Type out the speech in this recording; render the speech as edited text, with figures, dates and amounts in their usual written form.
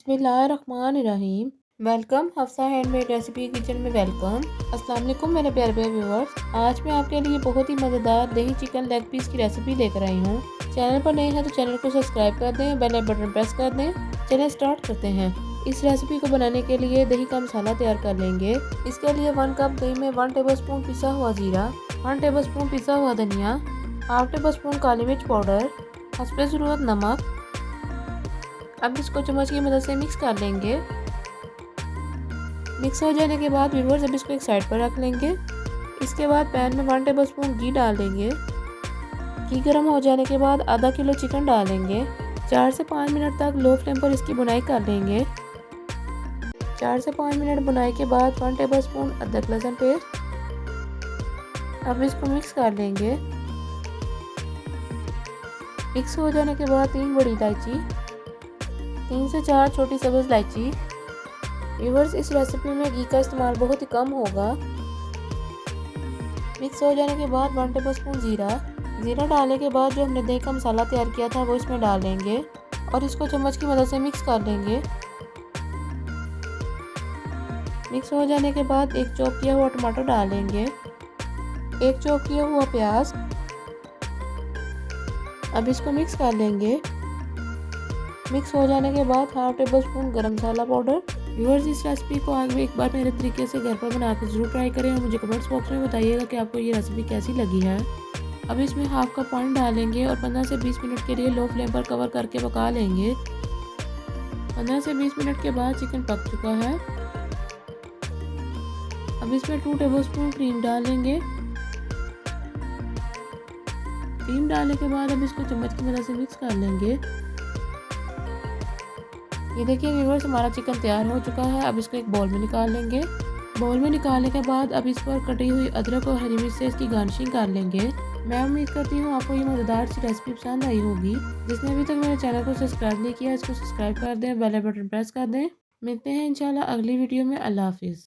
बिस्मिल्लाहिर्रहमानिर्रहीम। Welcome Hafsa handmade recipe kitchen में welcome. अस्सलाम वालेकुम मेरे प्यारे प्यारे व्यूअर्स। आज मैं आपके लिए बहुत ही मज़ेदार दही चिकन लेग पीस की रेसिपी लेकर आई हूँ। चैनल पर नए हैं तो चैनल को सब्सक्राइब कर दें, बेल बटन प्रेस कर दें। चलिए स्टार्ट करते हैं। इस रेसिपी को बनाने के लिए दही का मसाला तैयार कर लेंगे। इसके लिए 1 कप दही में 1 टेबलस्पून पिसा हुआ जीरा, 1 टेबलस्पून पिसा हुआ धनिया, हाफ टेबलस्पून काली मिर्च पाउडर, हस्बे ज़रूरत नमक। अब इसको चम्मच की मदद से मिक्स कर लेंगे। मिक्स हो जाने के बाद व्यूअर्स अब इसको एक साइड पर रख लेंगे। इसके बाद पैन में 1 टेबलस्पून घी डाल देंगे। घी गर्म हो जाने के बाद आधा किलो चिकन डालेंगे। 4 से 5 मिनट तक लो फ्लेम पर इसकी बुनाई कर लेंगे। 4 से 5 मिनट बुनाई के बाद 1 टेबलस्पून अदरक लहसुन पेस्ट। अब इसको मिक्स कर लेंगे। मिक्स हो जाने के बाद 3 बड़ी इलायची, 3 से 4 छोटी सब्ज़ इलायची। व्यूअर्स इस रेसिपी में घी का इस्तेमाल बहुत ही कम होगा। मिक्स हो जाने के बाद 1 टेबलस्पून जीरा डालने के बाद जो हमने दही का मसाला तैयार किया था वो इसमें डाल देंगे और इसको चम्मच की मदद से मिक्स कर लेंगे। मिक्स हो जाने के बाद एक चॉप किया हुआ टमाटर डालेंगे, एक चॉप किया हुआ प्याज। अब इसको मिक्स कर लेंगे। मिक्स हो जाने के बाद हाफ टेबलस्पून गरम मसाला पाउडर। व्यूअर्स इस रेसिपी को आगे एक बार मेरे तरीके से घर पर बना कर ज़रूर ट्राई करें और मुझे कमेंट्स बॉक्स में बताइएगा कि आपको ये रेसिपी कैसी लगी है। अब इसमें हाफ कप पानी डालेंगे और 15 से 20 मिनट के लिए लो फ्लेम पर कवर करके पका लेंगे। 15 से 20 मिनट के बाद चिकन पक चुका है। अब इसमें 2 टेबलस्पून क्रीम डालेंगे। क्रीम डालने के बाद अब इसको चम्मच की मदद से मिक्स कर लेंगे। ये देखिए व्यूअर्स हमारा चिकन तैयार हो चुका है। अब इसको एक बाउल में निकाल लेंगे। बाउल में निकालने के बाद अब इस पर कटी हुई अदरक और हरी मिर्च से इसकी गार्निशिंग कर लेंगे। मैं उम्मीद करती हूँ आपको ये मज़ेदार सी रेसिपी पसंद आई होगी। जिसने अभी तक मेरे चैनल को सब्सक्राइब नहीं किया इसको सब्सक्राइब कर दें, बेल बटन प्रेस कर दें। मिलते हैं इंशाल्लाह अगली वीडियो में। अल्लाह हाफिज़।